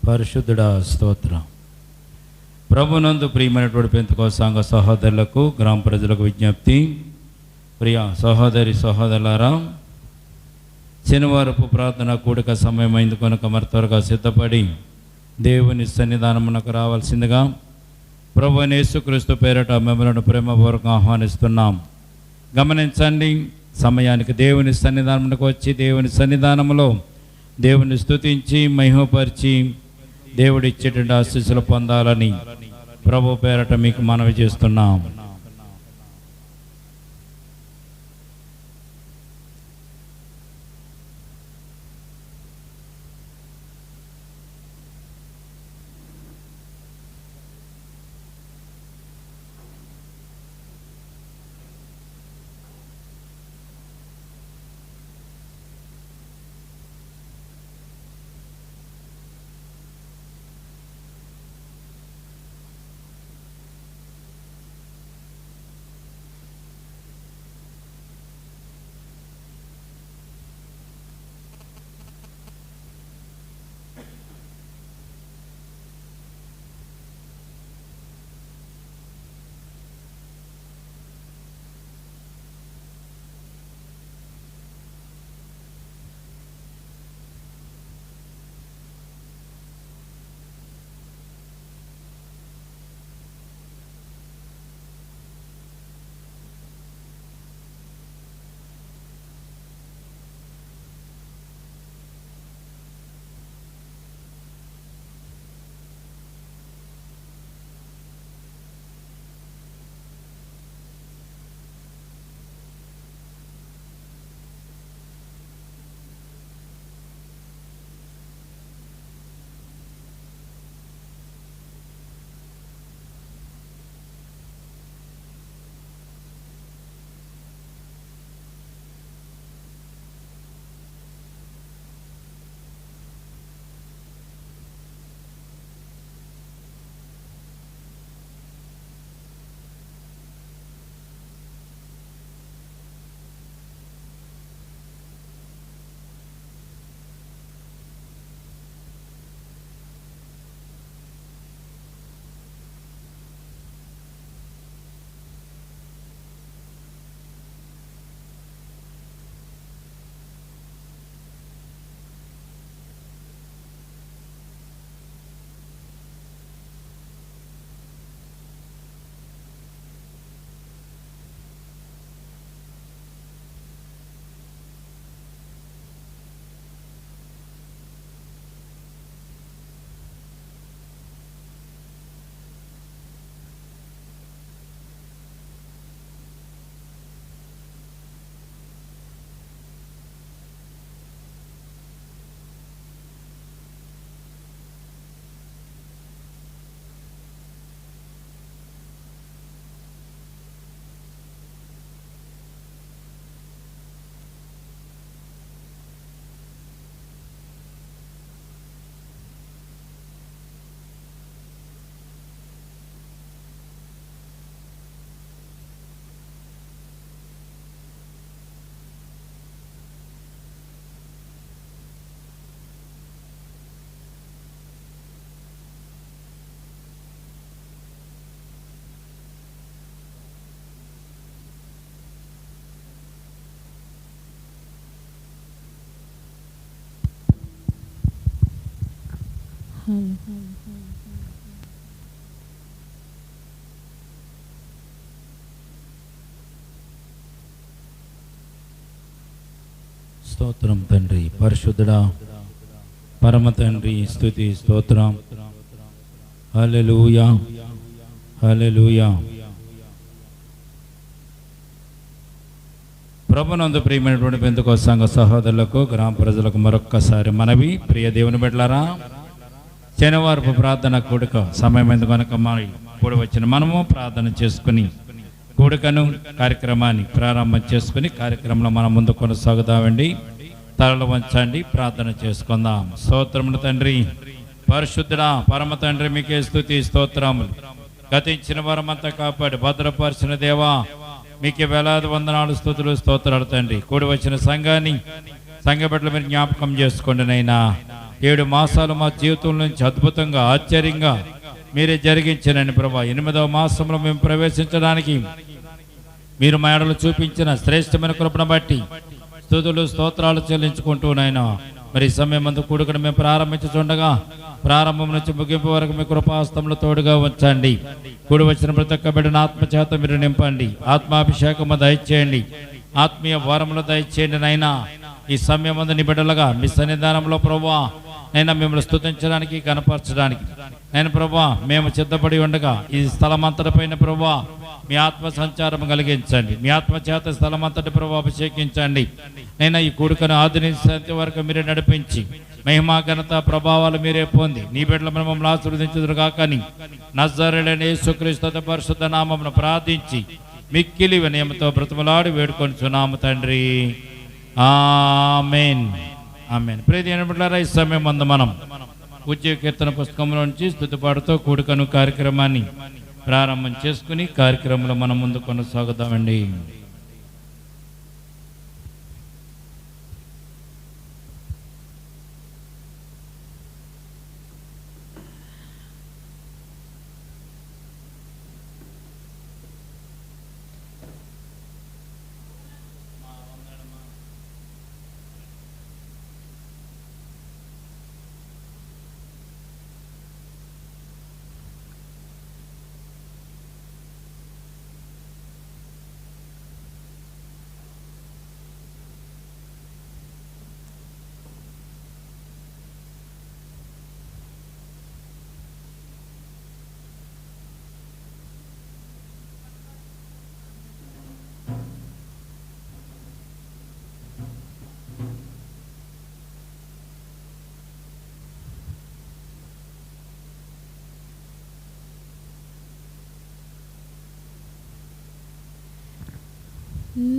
పరిశుద్ధుడా స్తోత్రం. ప్రభునందు ప్రియమైనటువంటి పెంతెకోస్తు సంఘ సహోదరులకు, గ్రామ ప్రజలకు విజ్ఞప్తి. ప్రియ సహోదరి సహోదరులారా, శనివారపు ప్రార్థన కూడిక సమయమైంది కనుక మరి త్వరగా సిద్ధపడి దేవుని సన్నిధానమునకు రావాల్సిందిగా ప్రభువైన యేసుక్రీస్తు పేరట మిమ్మల్ని ప్రేమపూర్వకంగా ఆహ్వానిస్తున్నాం. గమనించండి, సమయానికి దేవుని సన్నిధానమునకు వచ్చి దేవుని సన్నిధానంలో దేవుని స్తుతించి మహిమపరిచి దేవుడిచ్చేటువంటి ఆశీస్సులు పొందాలని ప్రభు పేరట మీకు మనవి చేస్తున్నాం. స్తోత్రం తండ్రి, పరిశుద్ధుడా పరమ తండ్రి, స్తుతి స్తోత్రం. హల్లెలూయా, హల్లెలూయా. ప్రభునందు ప్రియమైనటువంటి పెంతెకోస్తు సంఘ సహోదరులకు, గ్రామ ప్రజలకు మరొక్కసారి మనవి. ప్రియ దేవుని బిడ్డలారా, శనివారపు ప్రార్థన కూడిక సమయమైంది కనుక కూడి వచ్చిన మనము ప్రార్థన చేసుకుని కూడికను కార్యక్రమాన్ని ప్రారంభం చేసుకుని కార్యక్రమంలో మనం ముందు కొనసాగుదామండి. తలలు వంచండి, ప్రార్థన చేసుకుందాం. స్తోత్రములు తండ్రి, పరిశుద్ధుడా పరమ తండ్రి, మీకే స్తుతి స్తోత్రములు. గతించిన వరమంతా కాపాడి భద్రపరిచిన దేవా, మీకే వేలాది వందనాలు, స్తుతులు, స్తోత్రాలు తండ్రి. కూడి వచ్చిన సంఘాన్ని, సంఘ బిడ్డలు మీరు జ్ఞాపకం చేసుకోండి నైనా. 7 మాసాలు మా జీవితం నుంచి అద్భుతంగా ఆశ్చర్యంగా మీరే జరిగించారని ప్రభా. 8వ మాసంలో మేము ప్రవేశించడానికి మీరు మా ఎడలు చూపించిన శ్రేష్టమైన కృపను బట్టి స్తుతులు స్తోత్రాలు చెల్లించుకుంటూ నాయన మరి సమయం మందు కూడుకుని మేము ప్రారంభించుచుండగా ప్రారంభం నుంచి ముగింపు వరకు మీ కృపాస్తంలో తోడుగా ఉంచండి. కూడి వచ్చిన ప్రతి ఒక్క బిడ్డను ఆత్మచేత మీరు నింపండి, ఆత్మాభిషేకము దయచేయండి, ఆత్మీయ వరములు దయచేయండి. నైనా ఈ సమయం మందు నిబిడలుగా మీ సన్నిధానంలో ప్రభువా నైనా మిమ్మల్ని స్తుతించడానికి కనపరచడానికి నేను ప్రభువా మేము సిద్ధపడి ఉండగా ఈ స్థలమంతటిపైన ప్రభువా మీ ఆత్మ సంచారం కలిగించండి, మీ ఆత్మ చేత స్థలమంతటి ప్రభు అభిషేకించండి. నేను ఈ కూడుకను ఆది నుంచి వరకు మీరే నడిపించి మహిమా ఘనత ప్రభావాలు మీరే పొంది నీ బిడ్డల మమ్మల్ని ఆశీర్వదించుదురుగా. కానీ నజరేయుడైన యేసుక్రీస్తు పరిశుద్ధ నామమును ప్రార్థించి మిక్కిలి వినయముతో బ్రతిమలాడి వేడుకొనుచున్నాము తండ్రి, ఆమేన్ ఆమేన్. ప్రియమైన బిడ్డలారా, ఈ సమయం మందు మనం పూజ్య కీర్తన పుస్తకంలో నుంచి స్తుతి పాడుతూ కూడుకను కార్యక్రమాన్ని ప్రారంభం చేసుకుని కార్యక్రమంలో మనం ముందు కొనసాగుదామండి.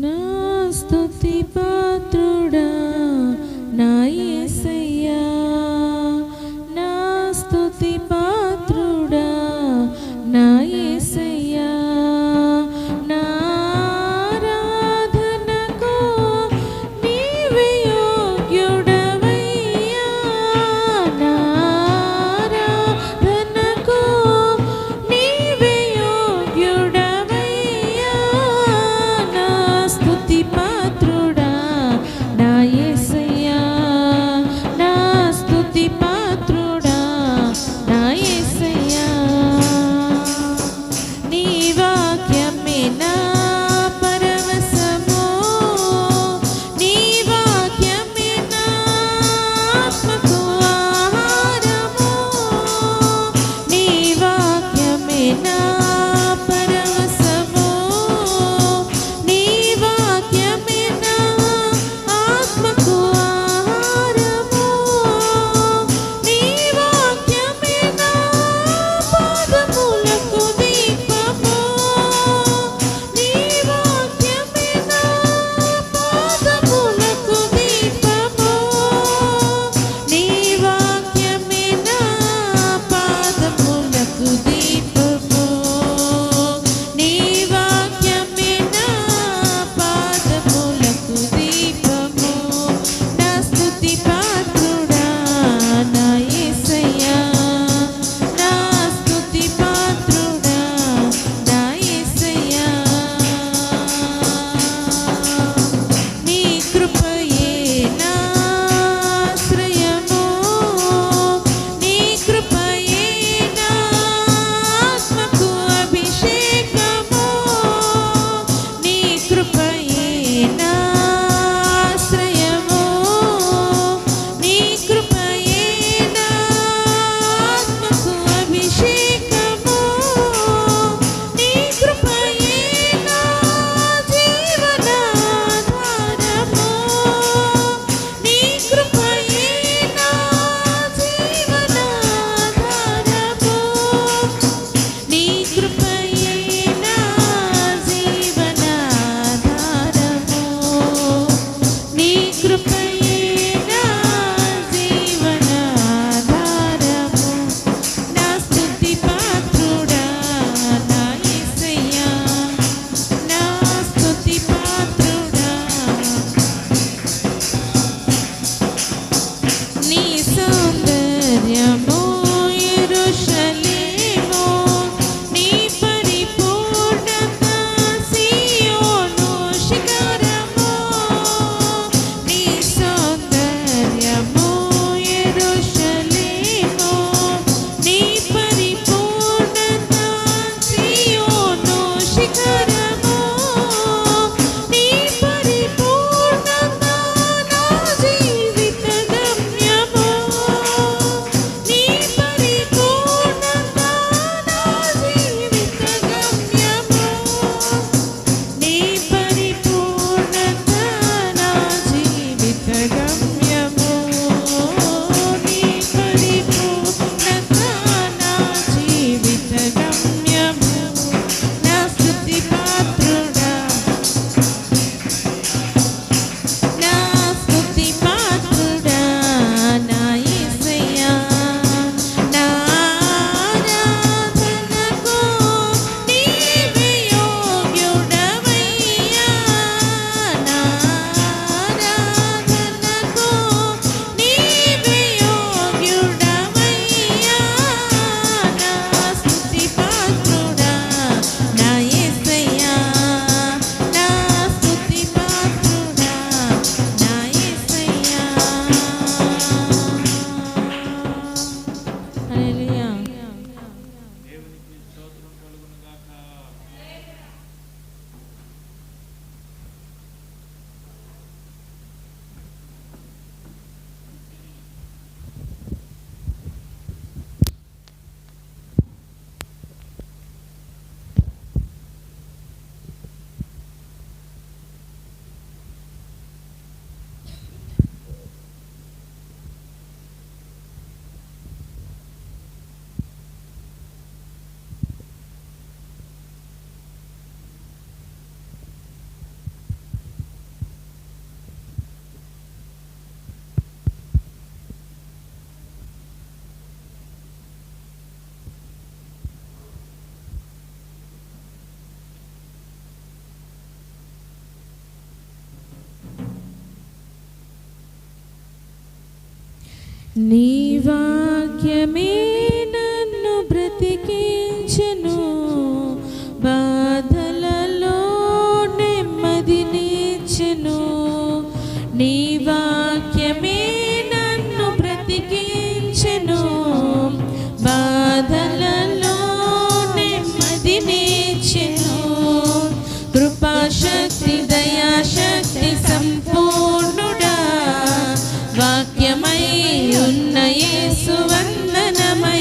నా స్తుతి పాత్రుడా నా యేసయ్యా, నా స్తుతి పాత్రుడా నా యేసయ్యా, నా ఆరాధనకు నీవే యోగ్యుడవయ్యా, నా ఆరాధనకు నీవే యోగ్యుడవయ్యా, నా స్తుతి పాత్రుడా నీ వాక్యమే నన్ను బ్రతికించెను, బాధలలో నెమ్మదినిచ్చెను. నీ వాక్యమే నన్ను బ్రతికించెను, బాధలలో నెమ్మదినిచ్చెను. కృపాశక్తి దయాశక్తి సంపూర్ణుడా, వాక్యమై ఉన్న యేసు వందనమయ్యా.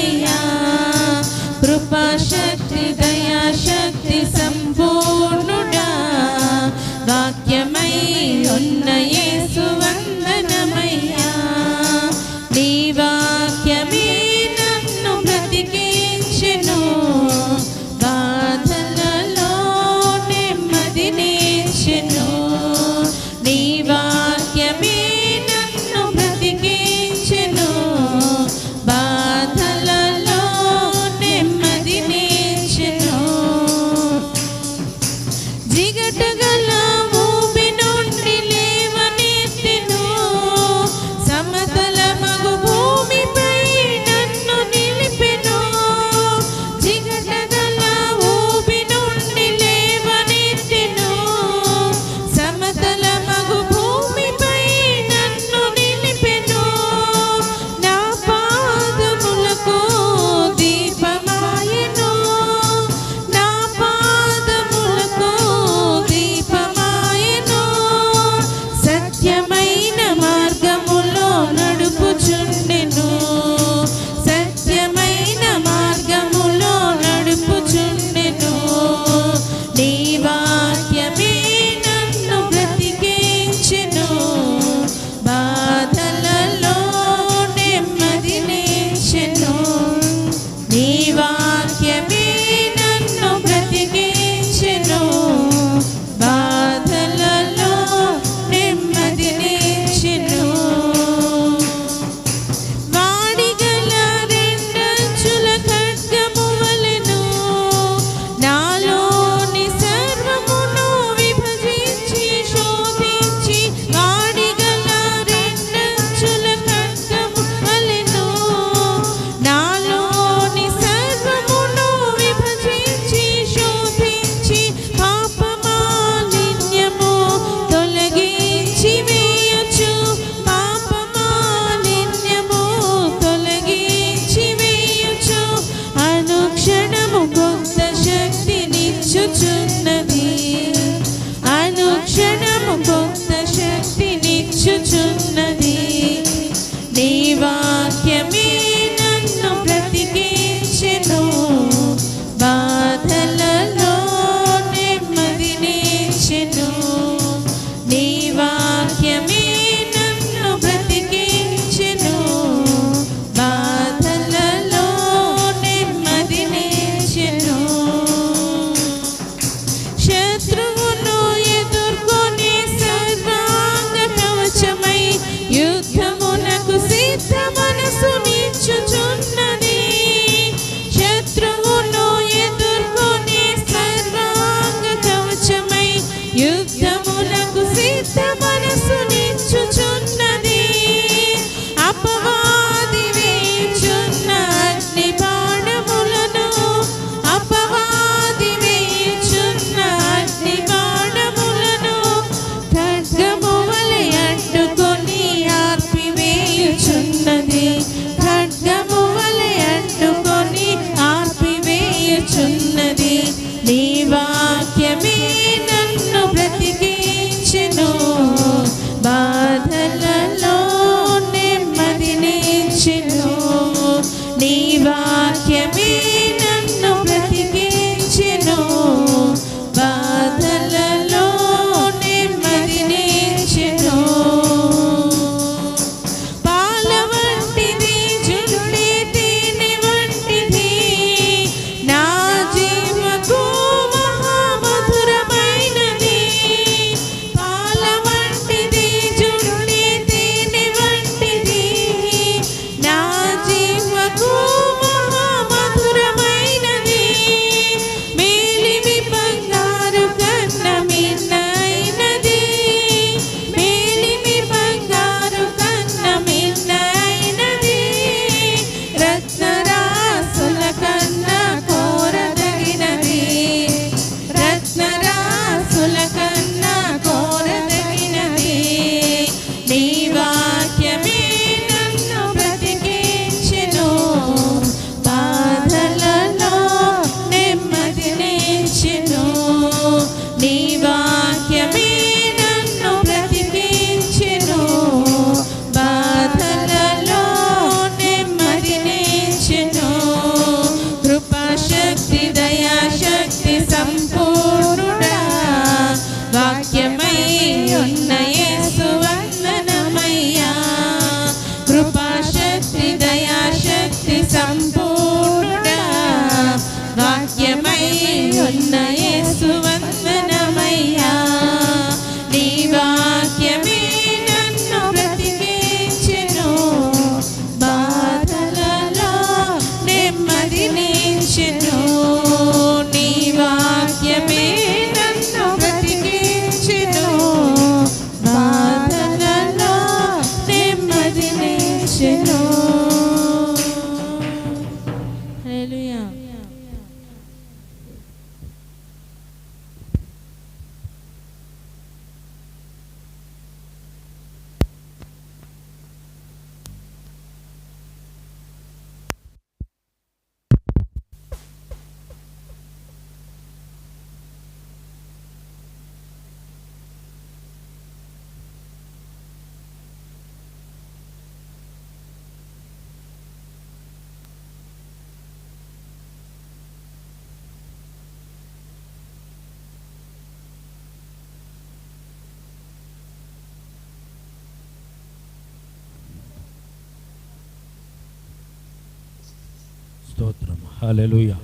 స్తోత్రం. హల్లెలూయా.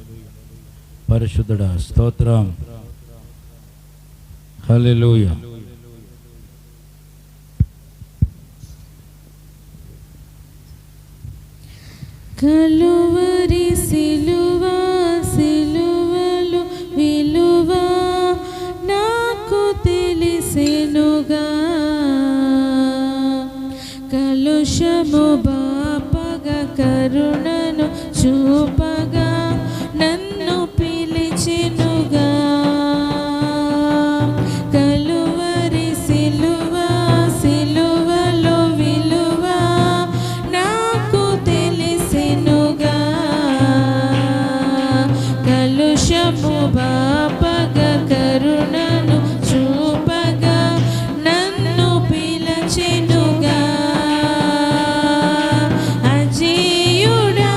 పరిశుద్ధుడా స్తోత్రం. హల్లెలూయా. కలువరి సిలువ సిలువలు విలువ నాకు తెలిసెనుగా, కలుషము బాపగా కరుణను చూపగా నన్ను పిలిచెనుగా. కలువరి సిలువ సిలువలో విలువ నాకు తెలిసెనుగా, కలుషము బాపగా కరుణను చూపగా నన్ను పిలిచెనుగా. అజేయుడా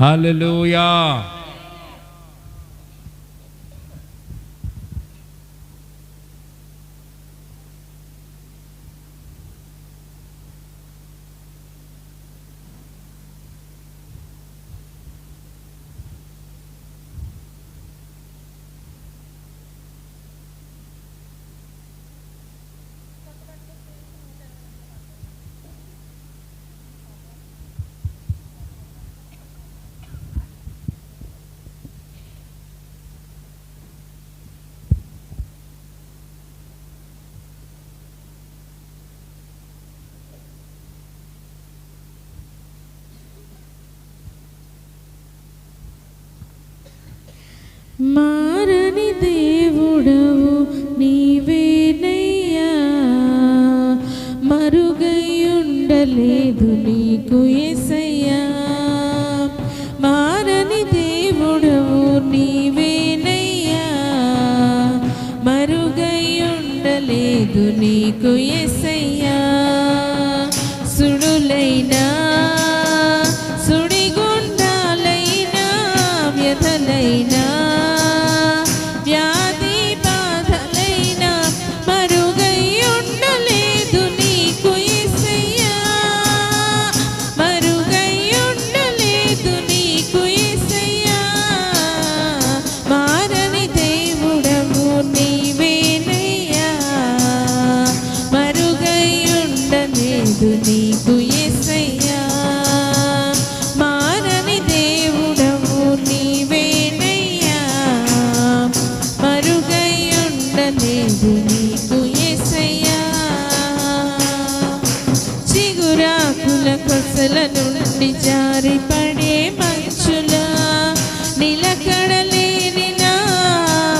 హల్లెలూయా. మారని దేవుడవు నీవేనయ్యా, మరుగైయుండలేదు నీకు యేసయ్యా. మారని దేవుడవు నీవేనయ్యా, మరుగైయుండలేదు నీకు యేసయ్యా. సుడులైనా సుడిగుండాలైనా వ్యధలైనా వ్యాధి బాధలైనా మరుగై ఉండలేదు నీకు యేసయ్యా, మరుగై ఉండలేదు నీకు యేసయ్యా. మారని దేవుడవు నీవేనయ్యా, మరుగై ఉండలేదు నీకు యేసయ్యా. మారని దేవుడవు నీవేనయ్యా, మరుగై ఉండలేదు నీకు యేసయ్యా. చిగురాకుల కొసల నుండి జారిపడే మంచులా నిలకడలేని నా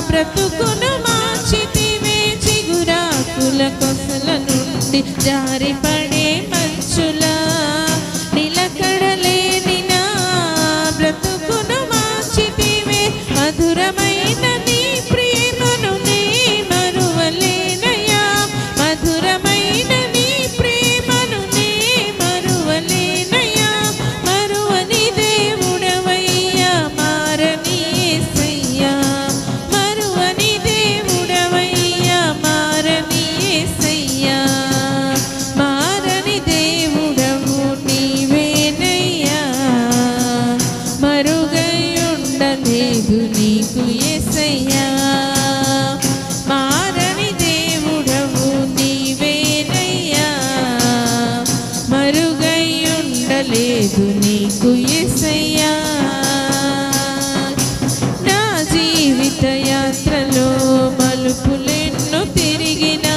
బ్రతుకును మార్చితివే. చిగురాకుల కొసల నుండి జారిపడే మంచులా నిలకడలేని నా బ్రతుకును మార్చితివే. మధురమైన నీ ప్రేమను నే మరువలేనయ్యా, మధురమైన నీ ప్రేమను నే మరువలేనయ్యా. మరువని దేవుడవయ్యా, మారని యేసయ్యా, మరువని దేవుడవయ్యా, మారని యేసయ్యా. మారని దేవుడవు నీవేనయ్యా, మరుగై ఉండలేదు నీకు యేసయ్యా. మారని దేవుడవు నీవేనయ్యా, మరుగై ఉండలేదు నీకు యేసయ్యా. నా జీవిత యాత్రలో మలుపులెన్నో తిరిగిన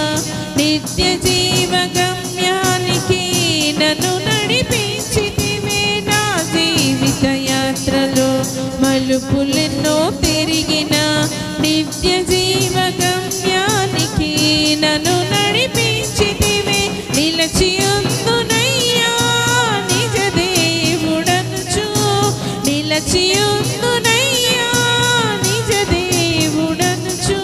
నిత్య జీవ గమ్యానికి నన్ను నడిపించితివే. నా జీవిత యాత్రలో మలుపులెన్నో తిరిగిన నిత్య జీవ గమ్యానికి నన్ను నడిపించితివే. నిలచియుందునయ్యా నిజ దేవుడనుచు, నిలచియుందునయ్యా నిజ దేవుడనుచు.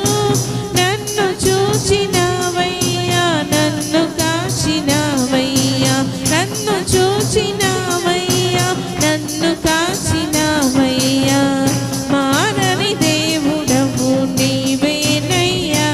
నన్ను చూచినావయ్యా, నన్ను కాచినావయ్యా, నన్ను చూచినావయ్యా, నన్ను కాచినావయ్యా. మారని దేవుడవు నీవేనయ్యా,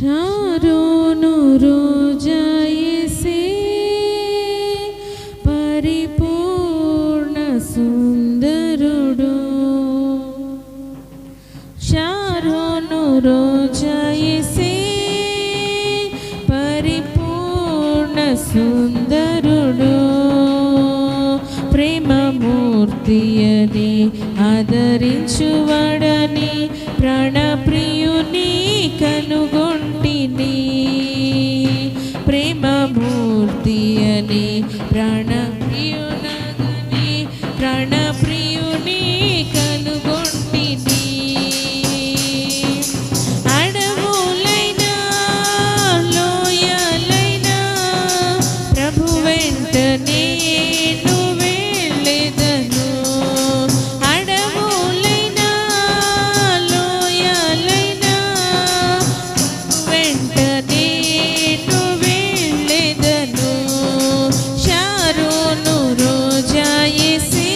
షారోను రోజాయేసే పరిపూర్ణ సుందరుడు. షారోను రోజాయేసే పరిపూర్ణ సుందరుడు. ప్రేమమూర్తి అని ఆదరించువడని ప్రాణప్రియుని కనుగొంటిని. ప్రేమమూర్తి అని ప్రాణప్రియుని కనుగొంటిని. అడవులైనా లోయలైనా ప్రభు వెంట నేను వెళ్ళెదను. అడవులైనా లోయలైనా వెంట నేను వెళ్ళెదను. షారోను రోజాయేసే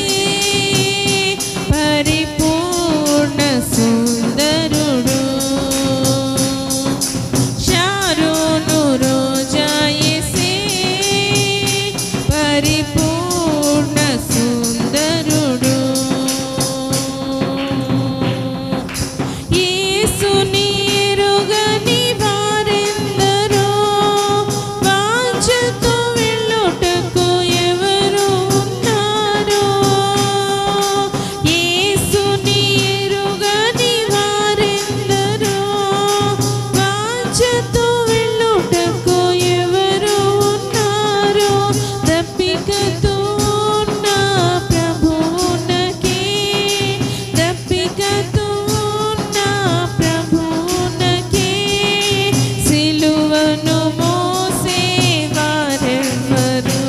పరిపూర్ణ సుందరుడు. షారోను రోజాయేసే పరిపూర్ణ సుందరుడు. యేసుని ఎరుగని వారెందరో వాంఛతో వెళ్ళుటకు ఎవరు ఉన్నారో. యేసుని ఎరుగని వారెందరో వాంఛతో వెళ్ళుటకు ఎవరు ఉన్నారో. దప్పికతో ఉన్న ప్రభువునకే, దప్పికతో ఉన్న ప్రభువునకే సిలువను మోసే వారెవ్వరు,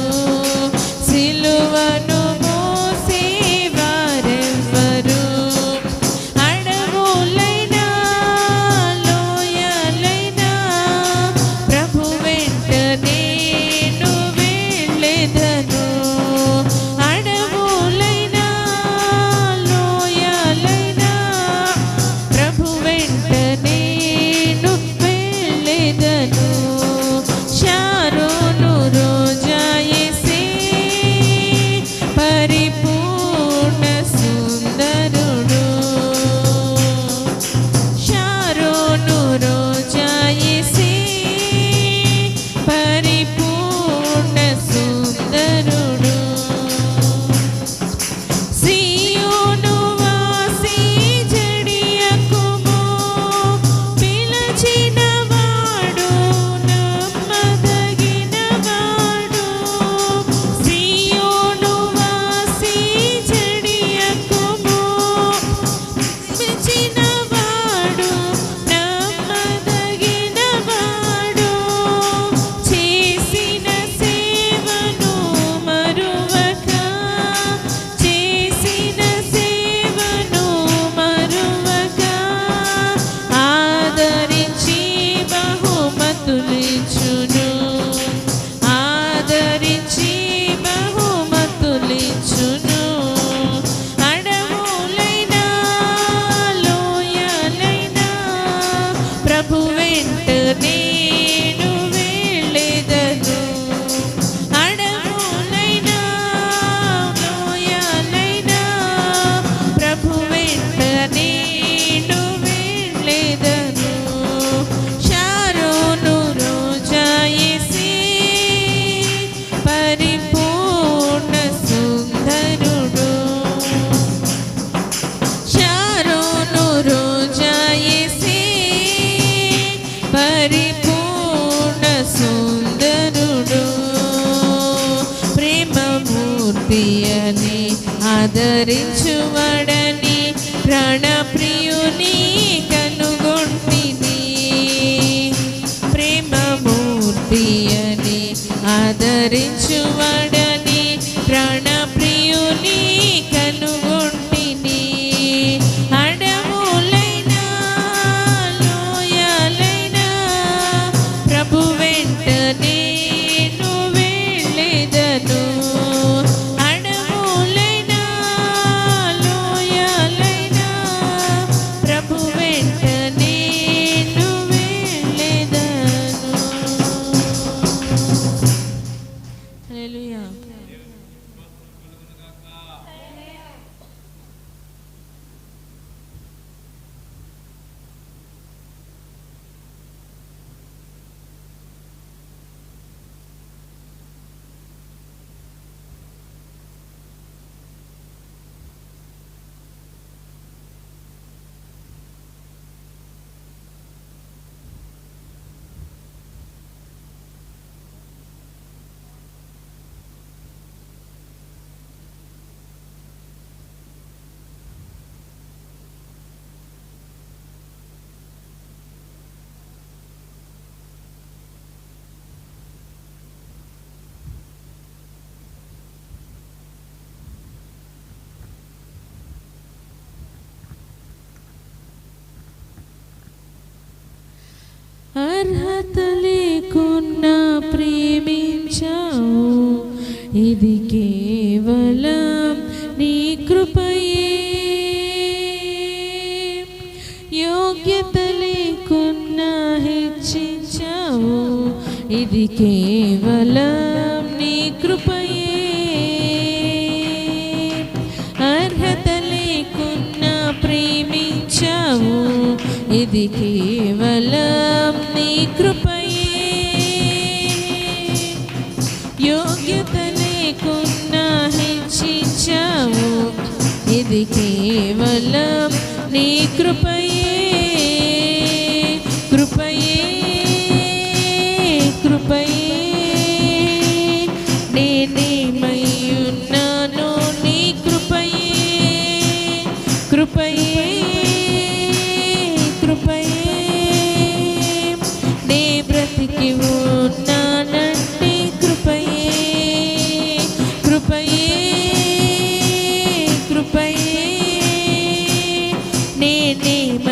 సిలువను మోసే వారెవ్వరు. అడవులైనా లోయలైనా ప్రభు వెంట నేను వెళ్ళెదను. అడవులైనా లోయలైనా ప్రభు వెంట నేను వెళ్ళెదను. షారోను రోజాయేసే పరిపూర్ణ సుందరుడు. షారోను రోజాయేసే పరిపూర్ణ సుందరుడు. సియోను వాసి జడియకుము, పిలచినవాడు నమ్మదగినవాడు. సియోను వాసి జడియకుము, పిలిచినవాడు నమ్మదగినవాడు. చేసిన సేవను మరువక, చేసిన సేవను మరువక ఆదరించి బహుమతులిచ్చును, ఆదరించి బహుమతులిచ్చును. అడవులైనా లోయలైనా ప్రభు వెంట నేను వెళ్ళెదను. అడవులైనా లోయలైనా ప్రభు వెంట నేను వెళ్ళెదను. షారోను రోజాయేసే పరిపూర్ణ సుందరుడు. షారోను రోజాయేసే పరిపూర్ణ సుందరుడు. ప్రేమమూర్తి అని ఆదరించువడని ప్రాణప్రియుని కనుగొంటిని. ప్రేమమూర్తి అని ఆదరించువడని ప్రాణప్రియుని కనుగొంటిని. అడవులైనా లోయలైనా ప్రభు వెంట నేను వెళ్ళెదను. అడవులైనా లోయలైనా ప్రభు వెంట నేను వెళ్ళెదను. హల్లెలూయా. అర్హత లేకున్నా ప్రేమించావు, ఇది కేవలం నీ కృపయే. యోగ్యత లేకున్నా హెచ్చించావు, ఇది కేవలం నీ కృపయే. అర్హత లేకున్నా ప్రేమించావు, ఇది కేవలం నీ కృపయే. యోగ్యత లేకున్నా హెచ్చించావు, ఇది కేవలం నీ కృపయే. కృపయే కృపయే నేనేమై ఉన్నానో నీ కృపయే. కృపయే కృపయే నే బ్రతికి ఉన్నానంటే కృపయే. కృపయే కృపయే నేనేమై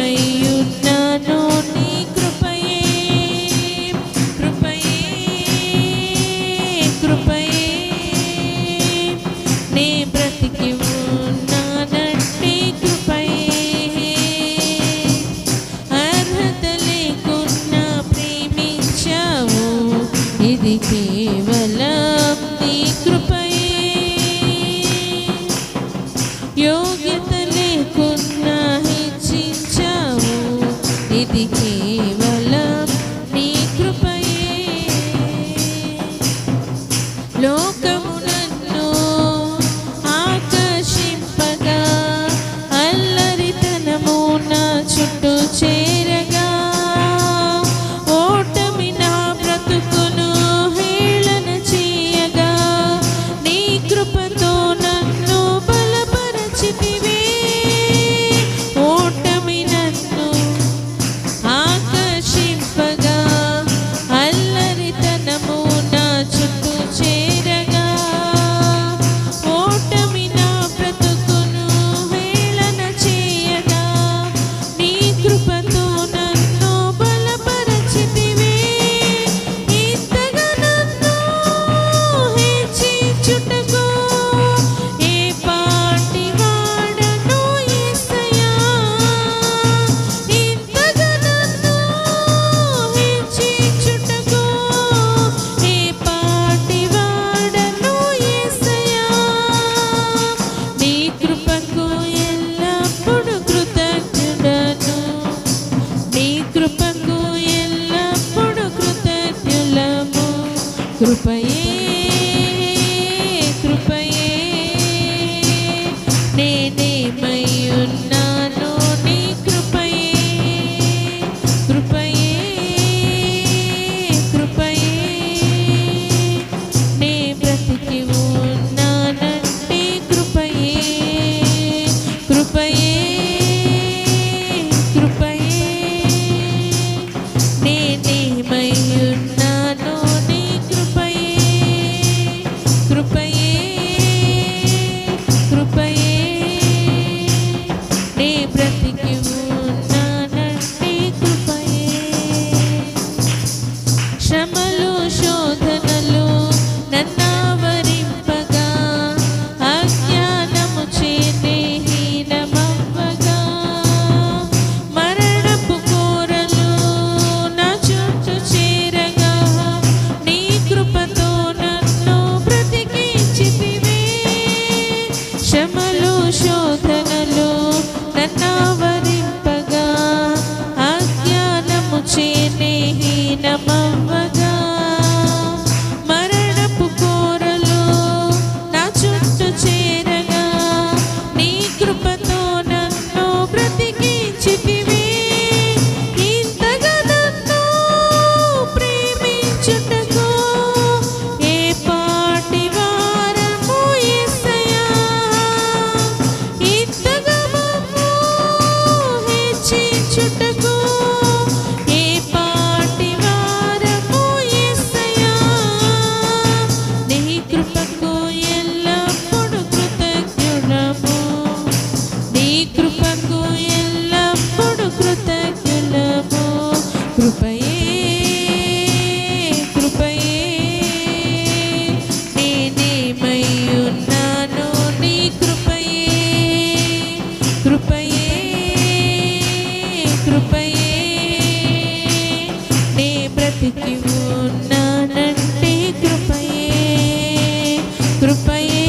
కృపయే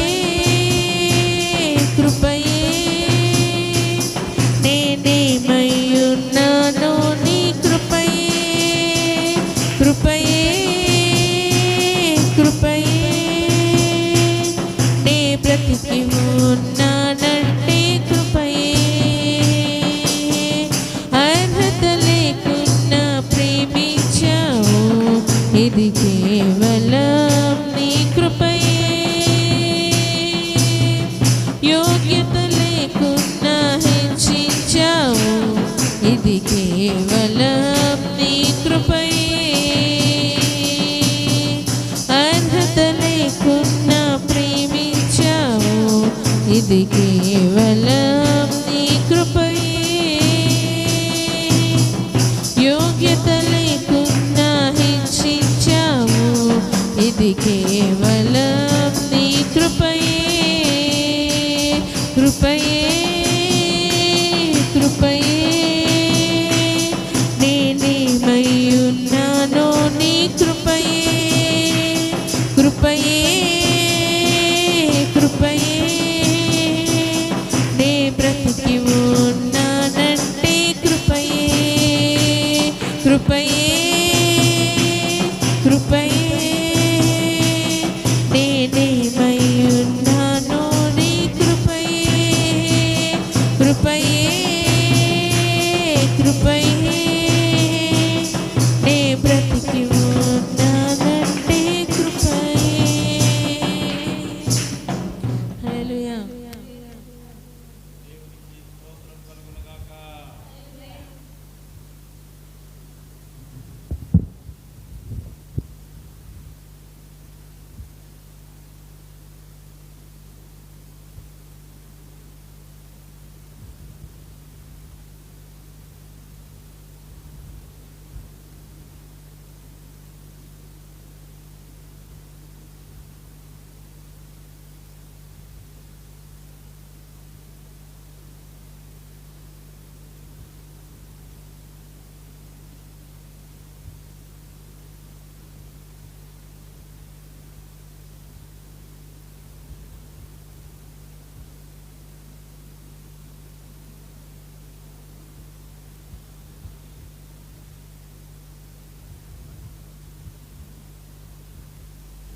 కృపయే నేనేమై ఉన్నానో నీ కృపయే కృపయే కృపయే నే బ్రతికి ఉన్నానంటే కృపయే అర్హత లేకున్నా ప్రేమించావు ఇది కేవలం నీ కృపయే యోగ్యత లేకున్నా హెచ్చించావు ఇది కేవలం నీ కృపయే అర్హత లేకున్నా ప్రేమించావు ఇది కేవలం నీ కృపయే యోగ్యత లేకున్నా హెచ్చించావు ఇది కేవలం నీ కృపయే కృపయే కృపయే నేనేమై ఉన్నానో నీ కృపయే కృపయే కృపయే నే బ్రతికి ఉన్నానంటే కృపయే కృపయే కృపయే నేనేమై ఉన్నానో నీ కృపయే కృపయే కృపయే నే బ్రతికి ఉన్నానంటే కృపయే హల్లెలూయా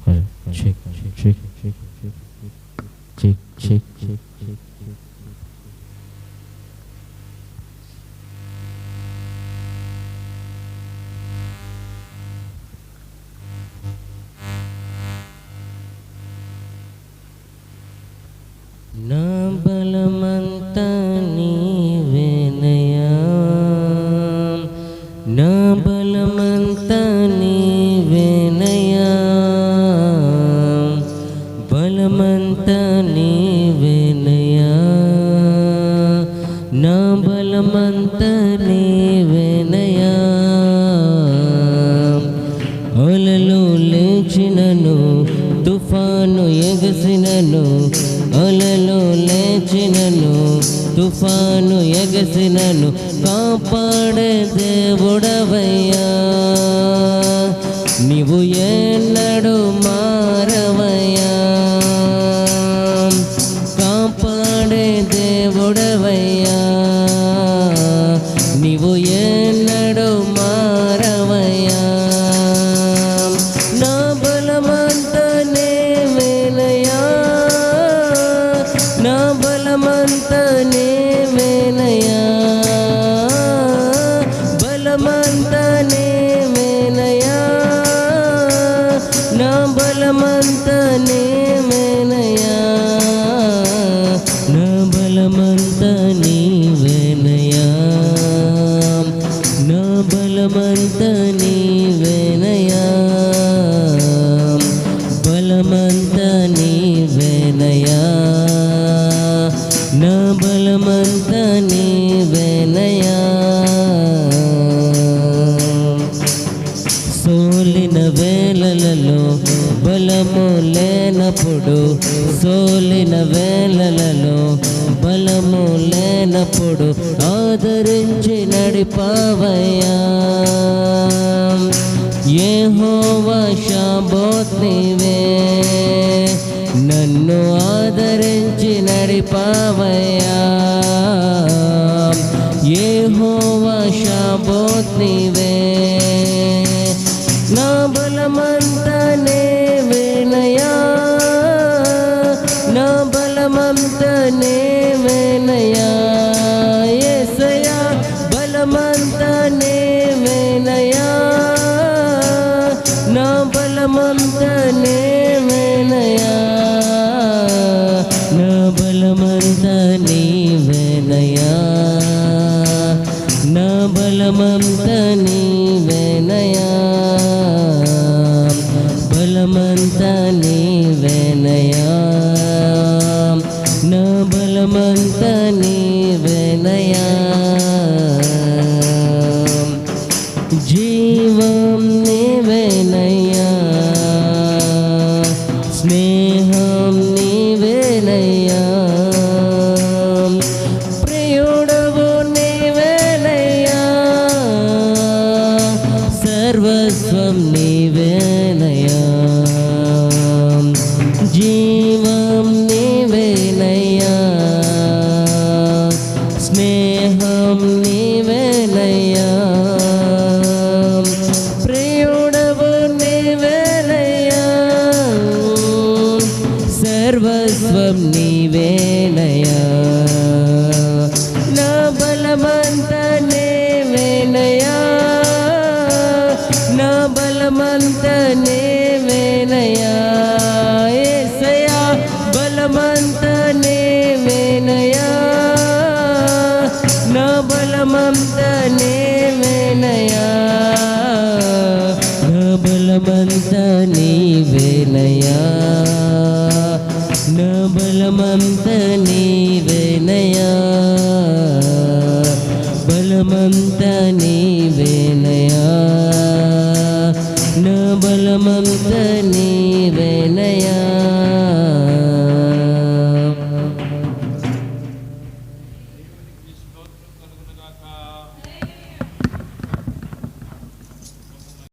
Check, check, check, check, check, check, check. నా బలమంతా నీవేనయ్యా నా బలమంతా నీవేనయ్యా బలమంతా నీవేనయ్యా నా బలమంతా నీవేనయ్యా అలలు లేచినను తుఫాను ఎగసినను అలలు లేచినను తుఫాను ఎగసినను కాపాడే దేవుడవయ్యా నీవు ఎన్నడు మారవయ్యా కాపాడే దేవుడవయ్యా నీవు ఎన్నడు మారవయ్యా నా బలమంతా నీవేనయ్యా నా బలమంతా నీవేనయ్యా బలమంతా నీవేనయ్యా నా బలమంతా నీవేనయ్యా నా బలమంతా నీవేనయ్యా నా బలమంతా నీవేనయ్యా బలమంతా నీవేనయ్యా నా బలమంతా నీవేనయ్యా సోలిన వేళలలో బలము లేనప్పుడు సోలిన వేళలలో బలము లేనప్పుడు ఆదరించి నడిపావయ్యా యెహోవా షాబోత్ నీవే నన్ను ఆదరించి నడిపావయ్యా. యెహోవా షాబోత్ నీవే, నా బలమంతా నీవేనయ్యా, నా బలమంతా నీవేనయ్యా. యేసయ్యా బలమంతా నీవేనయ్యా, నా బలమంతా నీవేనయ్యా, నా బలమంతా నీవేనయ్యా, నా బలమంతా నీవేనయ్యా, బలమంతా నీవేనయ్యా, నా బలమంతా నీవేనయ్యా. జీవం నీవేనయ్యా, స్నేహం నీవేనయ్యా, ప్రియుడవు నీవేనయ్యా, సర్వస్వం నీవేనయ్యా. జీవం నీవేనయ్యా, స్నేహం నీవేనయ్యా, ప్రియుడవు నీవేనయ్యా, సర్వస్వం నీవేనయ్యా. నా బలమంతా నీవేనయ్యా, నా బలమంతా నీవేనయ్యా. యేసయ్యా బలమంతా నీవేనయ్యా, నా బలమంతా నీవేనయ్యా, నా బలమంతా నీవేనయ్యా, నా బలమంతా నీవేనయ్యా, బలమంతా నీవేనయ్యా, నా బలమంతా నీవేనయ్యా, నా బలమంతా నీవేనయ్యా, బలమంతా నీవేనయ్యా, నా బలమంతా నీవేనయ్యా, నా బలమంతా నీవేనయ్యా, నా బలమంతా నీవేనయ్యా, నా బలమంతా నీవేనయ్యా, నా బలమంతా నీవేనయ్యా, నా బలమంతా నీవేనయ్యా, నా బలమంతా నీవేనయ్యా, నా బలమంతా నీవేనయ్యా.